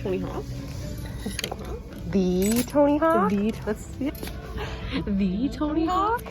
Tony Hawk. The Tony Hawk? Let's see it. The Tony Hawk.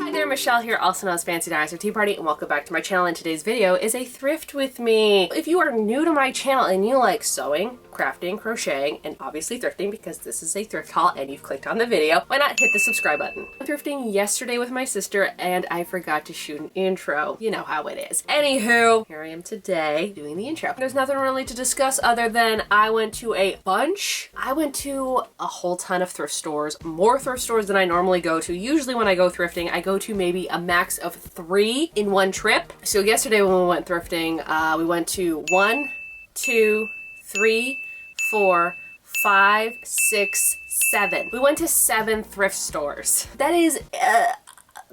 Hi there, Michelle here, also known as Fancy Dinosaur Tea Party, and welcome back to my channel. And today's video is a thrift with me. If you are new to my channel and you like sewing, crafting, crocheting, and obviously thrifting, because this is a thrift haul and you've clicked on the video, why not hit the subscribe button? I went thrifting yesterday with my sister and I forgot to shoot an intro. You know how it is. Anywho, here I am today doing the intro. There's nothing really to discuss other than I went to a whole ton of thrift stores, more thrift stores than I normally go to. Usually when I go thrifting, I go to maybe a max of 3 in one trip. So yesterday when we went thrifting, we went to 1, 2, 3, 4, 5, 6, 7. We went to 7 thrift stores. That is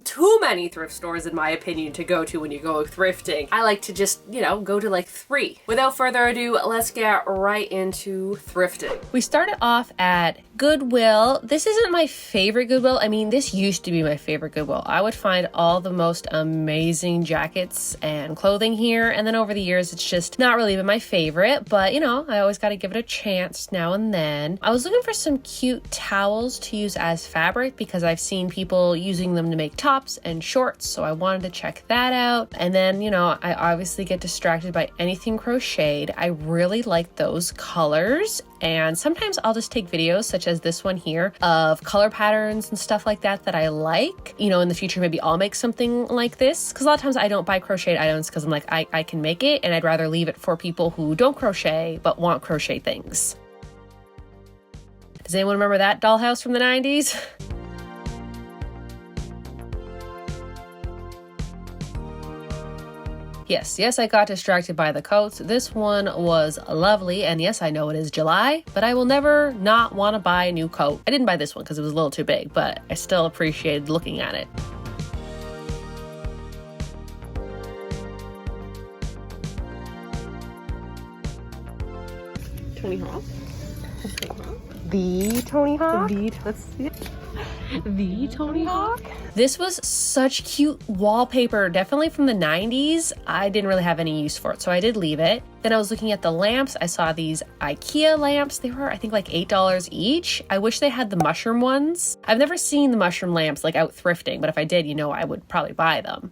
too many thrift stores in my opinion to go to when you go thrifting. I like to just, you know, go to like 3. Without further ado, let's get right into thrifting. We started off at Goodwill. This isn't my favorite Goodwill. I mean, this used to be my favorite Goodwill. I would find all the most amazing jackets and clothing here, and then over the years it's just not really been my favorite, but you know, I always got to give it a chance now and then. I was looking for some cute towels to use as fabric because I've seen people using them to make tops and shorts, so I wanted to check that out. And then, you know, I obviously get distracted by anything crocheted. I really like those colors, and sometimes I'll just take videos such as this one here of color patterns and stuff like that that I like. You know, in the future maybe I'll make something like this, because a lot of times I don't buy crocheted items because I'm like, I can make it, and I'd rather leave it for people who don't crochet but want crochet things. Does anyone remember that dollhouse from the 90s? Yes, I got distracted by the coats. This one was lovely, and yes, I know it is July, but I will never not want to buy a new coat. I didn't buy this one because it was a little too big, but I still appreciated looking at it. Tony Hawk. The Tony Hawk? Let's see it. The Tony Hawk. This was such cute wallpaper, definitely from the 90s. I didn't really have any use for it, so I did leave it. Then I was looking at the lamps. I saw these IKEA lamps. They were, I think, like $8 each. I wish they had the mushroom ones. I've never seen the mushroom lamps like out thrifting, but if I did, you know, I would probably buy them.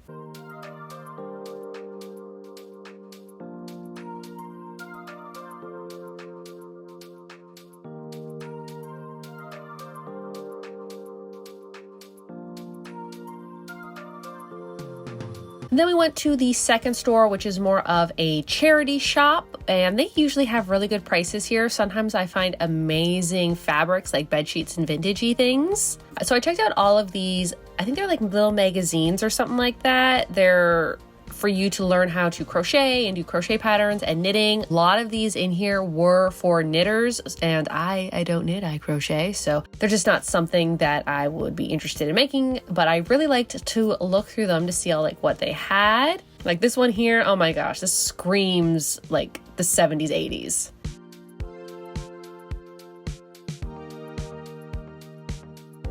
Then we went to the second store, which is more of a charity shop, and they usually have really good prices here. Sometimes I find amazing fabrics like bed sheets and vintagey things. So I checked out all of these. I think they're like little magazines or something like that. They're for you to learn how to crochet and do crochet patterns and knitting. A lot of these in here were for knitters, and I don't knit, I crochet, so they're just not something that I would be interested in making, but I really liked to look through them to see all like what they had. Like this one here, oh my gosh, this screams like the 70s, 80s.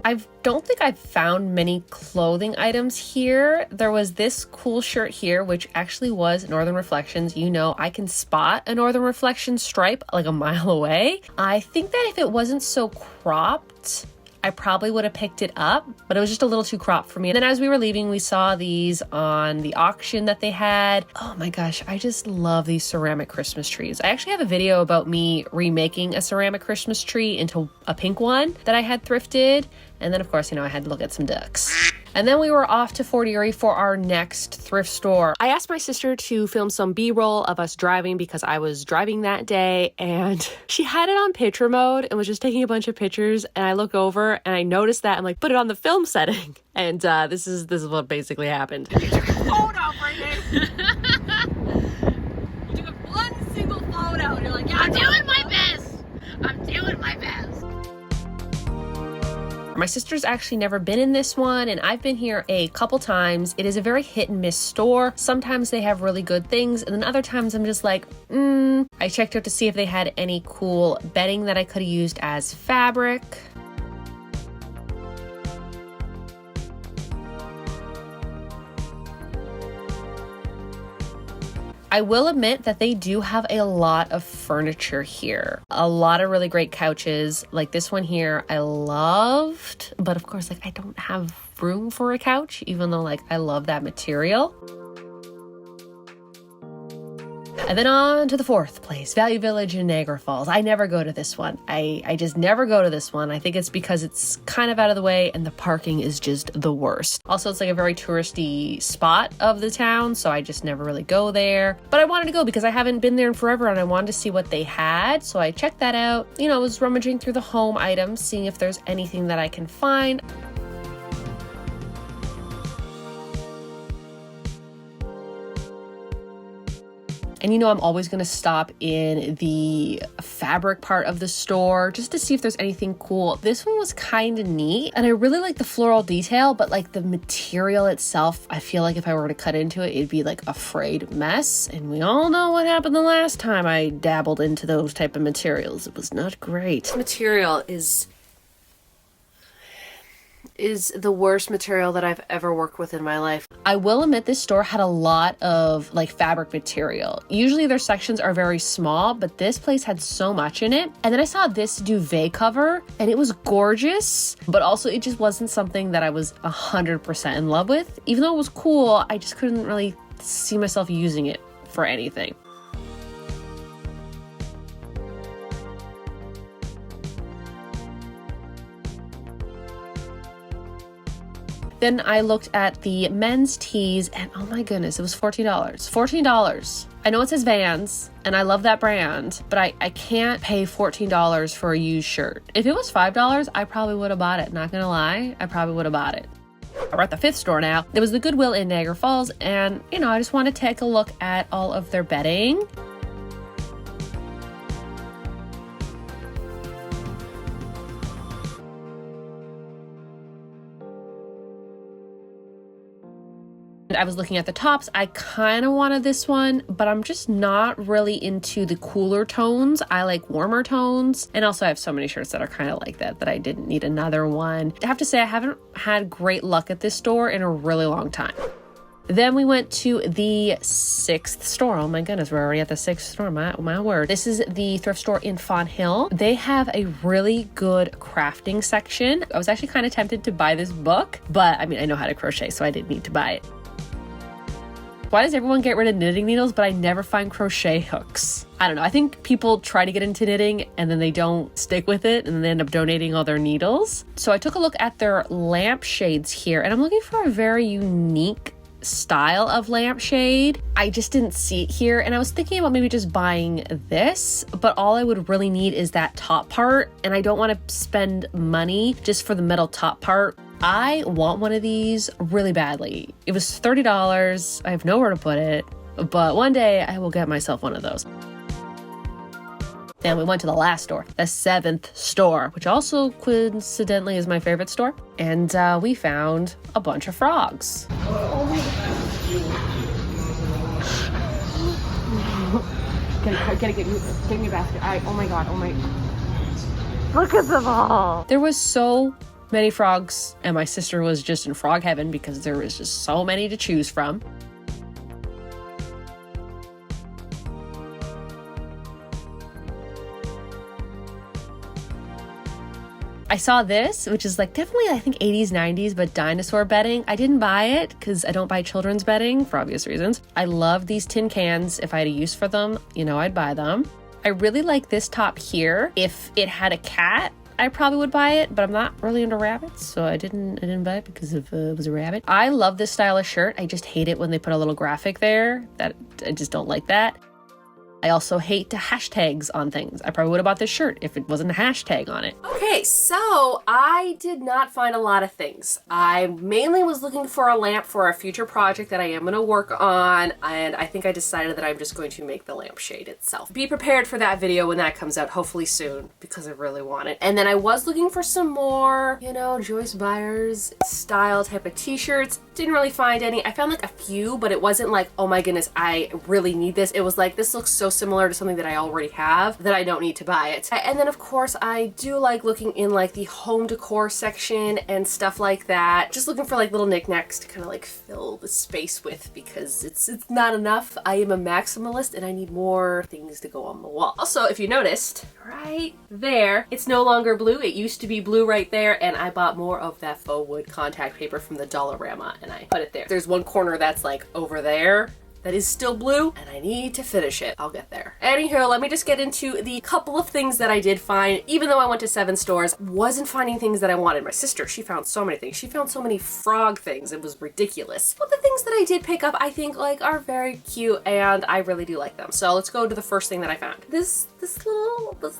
I don't think I've found many clothing items here. There was this cool shirt here, which actually was Northern Reflections. You know, I can spot a Northern Reflections stripe like a mile away. I think that if it wasn't so cropped, I probably would have picked it up, but it was just a little too cropped for me. And then as we were leaving, we saw these on the auction that they had. Oh my gosh, I just love these ceramic Christmas trees. I actually have a video about me remaking a ceramic Christmas tree into a pink one that I had thrifted. And then of course, you know, I had to look at some ducks. And then we were off to Fort Erie for our next thrift store. I asked my sister to film some B-roll of us driving because I was driving that day, and she had it on picture mode and was just taking a bunch of pictures, and I look over and I noticed that. I'm like, put it on the film setting. And this is what basically happened. You took a photo, Brittany. You took one single photo and you're like, yeah, I'm doing my best. I'm doing my best. My sister's actually never been in this one, and I've been here a couple times. It is a very hit and miss store. Sometimes they have really good things, and then other times I'm just like, I checked out to see if they had any cool bedding that I could have used as fabric. I will admit that they do have a lot of furniture here. A lot of really great couches. Like this one here, I loved, but of course, like I don't have room for a couch, even though like I love that material. And then on to the fourth place, Value Village in Niagara Falls. I never go to this one. I just never go to this one. I think it's because it's kind of out of the way and the parking is just the worst. Also, it's like a very touristy spot of the town, so I just never really go there. But I wanted to go because I haven't been there in forever and I wanted to see what they had. So I checked that out. You know, I was rummaging through the home items, seeing if there's anything that I can find. And you know, I'm always gonna stop in the fabric part of the store just to see if there's anything cool. This one was kind of neat and I really like the floral detail, but like the material itself, I feel like if I were to cut into it, it'd be like a frayed mess. And we all know what happened the last time I dabbled into those type of materials. It was not great. This material is the worst material that I've ever worked with in my life. I will admit this store had a lot of like fabric material. Usually their sections are very small, but this place had so much in it. And then I saw this duvet cover and it was gorgeous, but also it just wasn't something that I was 100% in love with. Even though it was cool, I just couldn't really see myself using it for anything. Then I looked at the men's tees and oh my goodness, it was $14. $14. I know it says Vans and I love that brand, but I can't pay $14 for a used shirt. If it was $5, I probably would have bought it. Not gonna lie, I probably would have bought it. We're at the fifth store now. There was the Goodwill in Niagara Falls and you know, I just want to take a look at all of their bedding. I was looking at the tops. I kind of wanted this one, but I'm just not really into the cooler tones. I like warmer tones. And also I have so many shirts that are kind of like that I didn't need another one. I have to say I haven't had great luck at this store in a really long time. Then we went to the sixth store. Oh my goodness, we're already at the sixth store, my word. This is the thrift store in Fawn Hill. They have a really good crafting section. I was actually kind of tempted to buy this book, but I mean, I know how to crochet, so I didn't need to buy it. Why does everyone get rid of knitting needles, but I never find crochet hooks? I don't know. I think people try to get into knitting and then they don't stick with it and then they end up donating all their needles. So I took a look at their lampshades here and I'm looking for a very unique style of lampshade. I just didn't see it here and I was thinking about maybe just buying this, but all I would really need is that top part and I don't want to spend money just for the metal top part. I want one of these really badly. It was $30. I have nowhere to put it, but one day I will get myself one of those. Then we went to the last store, the seventh store, which also coincidentally is my favorite store. And we found a bunch of frogs. Oh my God. Get me a basket. Oh my God, oh my. Look at them all. There was so many frogs and my sister was just in frog heaven because there was just so many to choose from. I saw this, which is like definitely I think 80s, 90s, but dinosaur bedding. I didn't buy it because I don't buy children's bedding for obvious reasons. I love these tin cans. If I had a use for them, you know, I'd buy them. I really like this top here. If it had a cat, I probably would buy it, but I'm not really into rabbits, so I didn't buy it because it was a rabbit. I love this style of shirt. I just hate it when they put a little graphic there. That I just don't like that. I also hate the hashtags on things. I probably would have bought this shirt if it wasn't a hashtag on it. Okay, so I did not find a lot of things. I mainly was looking for a lamp for a future project that I am going to work on, and I think I decided that I'm just going to make the lampshade itself. Be prepared for that video when that comes out, hopefully soon, because I really want it. And then I was looking for some more, you know, Joyce Byers style type of t-shirts. Didn't really find any. I found like a few, but it wasn't like, oh my goodness, I really need this. It was like, this looks so similar to something that I already have that I don't need to buy it. And then of course I do like looking in like the home decor section and stuff like that. Just looking for like little knickknacks to kind of like fill the space with, because it's not enough. I am a maximalist and I need more things to go on the wall. Also, if you noticed, right there, it's no longer blue. It used to be blue right there, and I bought more of that faux wood contact paper from the Dollarama and I put it there. There's one corner that's like over there that is still blue, and I need to finish it. I'll get there. Anywho, let me just get into the couple of things that I did find. Even though I went to 7 stores, wasn't finding things that I wanted. My sister, she found so many things. She found so many frog things. It was ridiculous. But the things that I did pick up, I think like are very cute, and I really do like them. So let's go to the first thing that I found. This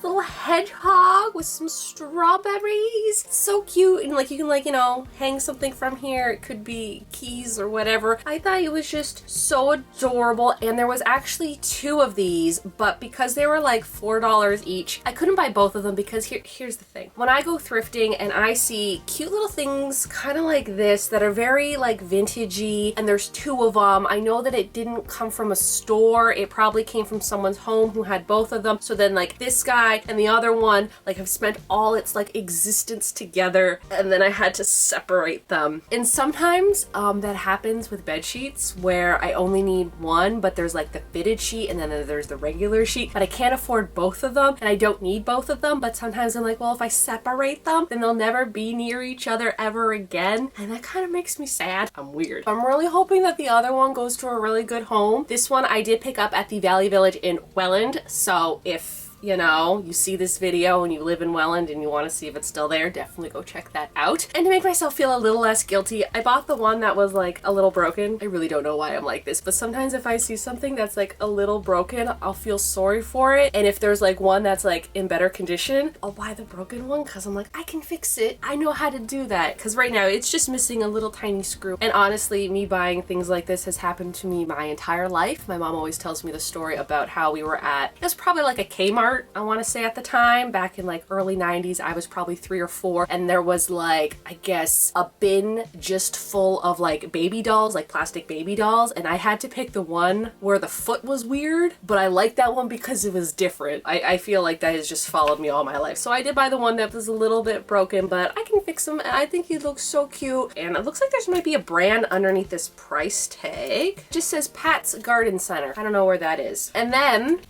little hedgehog with some strawberries. It's so cute, and like you can like, you know, hang something from here. It could be keys or whatever. I thought it was just so adorable, and there was actually 2 of these, but because they were like $4 each, I couldn't buy both of them because here's the thing. When I go thrifting and I see cute little things kind of like this that are very like vintagey, and there's 2 of them, I know that it didn't come from a store. It probably came from someone's home who had both of them. So then like this guy and the other one like have spent all its like existence together, and then I had to separate them. And sometimes that happens with bed sheets where I only need one, but there's like the fitted sheet and then there's the regular sheet, but I can't afford both of them and I don't need both of them. But sometimes I'm like, well, if I separate them, then they'll never be near each other ever again, and that kind of makes me sad. I'm weird. I'm really hoping that the other one goes to a really good home. This one I did pick up at the Valley Village in Welland, so if you know, you see this video and you live in Welland and you want to see if it's still there, definitely go check that out. And to make myself feel a little less guilty, I bought the one that was like a little broken. I really don't know why I'm like this, but sometimes if I see something that's like a little broken, I'll feel sorry for it. And if there's like one that's like in better condition, I'll buy the broken one because I'm like, I can fix it. I know how to do that. Because right now it's just missing a little tiny screw. And honestly, me buying things like this has happened to me my entire life. My mom always tells me the story about how we were at, it was probably like a Kmart, I want to say at the time, back in like early 90s. I was probably 3 or 4, and there was like, I guess, a bin just full of like baby dolls, like plastic baby dolls, and I had to pick the one where the foot was weird, but I liked that one because it was different. I feel like that has just followed me all my life. So I did buy the one that was a little bit broken, but I can fix them, and I think he looks so cute. And it looks like there's might be a brand underneath this price tag. It just says Pat's Garden Center. I don't know where that is. And then,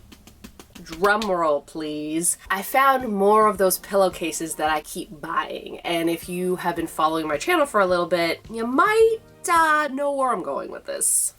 drum roll please, I found more of those pillowcases that I keep buying. And if you have been following my channel for a little bit, you might know where I'm going with this.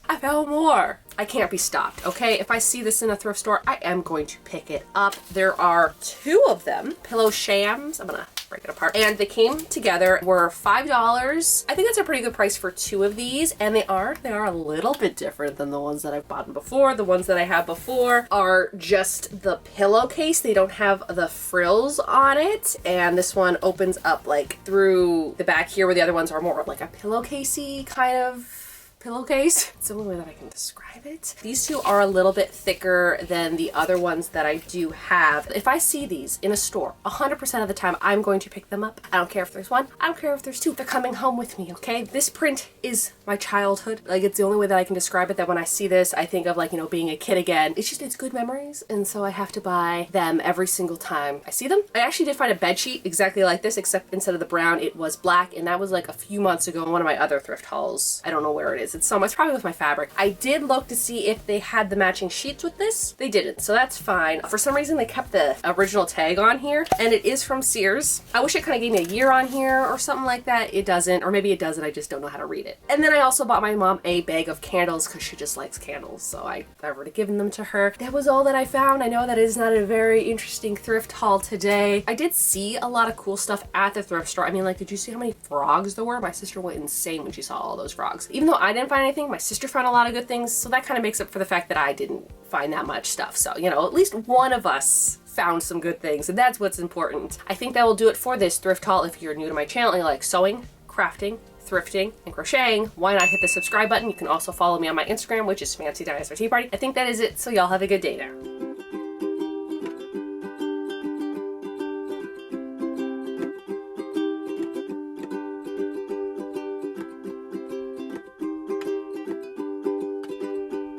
I found more. I can't be stopped, okay? If I see this in a thrift store, I am going to pick it up. There are 2 of them, pillow shams. I'm gonna break it apart. And they came together, were $5. I think that's a pretty good price for 2 of these, and they are a little bit different than the ones that I've bought before. The ones that I have before are just the pillowcase. They don't have the frills on it, and this one opens up like through the back here, where the other ones are more like a pillowcasey kind of pillowcase. It's the only way that I can describe it. These 2 are a little bit thicker than the other ones that I do have. If I see these in a store, 100% of the time, I'm going to pick them up. I don't care if there's 1. I don't care if there's 2. They're coming home with me, okay? This print is my childhood. Like, it's the only way that I can describe it, that when I see this, I think of like, you know, being a kid again. It's good memories, and so I have to buy them every single time I see them. I actually did find a bed sheet exactly like this, except instead of the brown, it was black, and that was like a few months ago in one of my other thrift hauls. I don't know where it is. It's probably with my fabric. I did look to see if they had the matching sheets with this. They didn't, so that's fine. For some reason, they kept the original tag on here, and it is from Sears. I wish it kind of gave me a year on here or something like that. It doesn't, or maybe it does and I just don't know how to read it. And then I also bought my mom a bag of candles because she just likes candles, so I've already given them to her. That was all that I found. I know that is not a very interesting thrift haul today. I did see a lot of cool stuff at the thrift store. I mean, like, did you see how many frogs there were? My sister went insane when she saw all those frogs. Even though I didn't find anything, my sister found a lot of good things, so that kind of makes up for the fact that I didn't find that much stuff. So, you know, at least one of us found some good things, and that's what's important. I think that will do it for this thrift haul. If you're new to my channel and you like sewing, crafting, thrifting, and crocheting, why not hit the subscribe button? You can also follow me on my Instagram, which is fancydinotparty. I think that is it, so y'all have a good day now.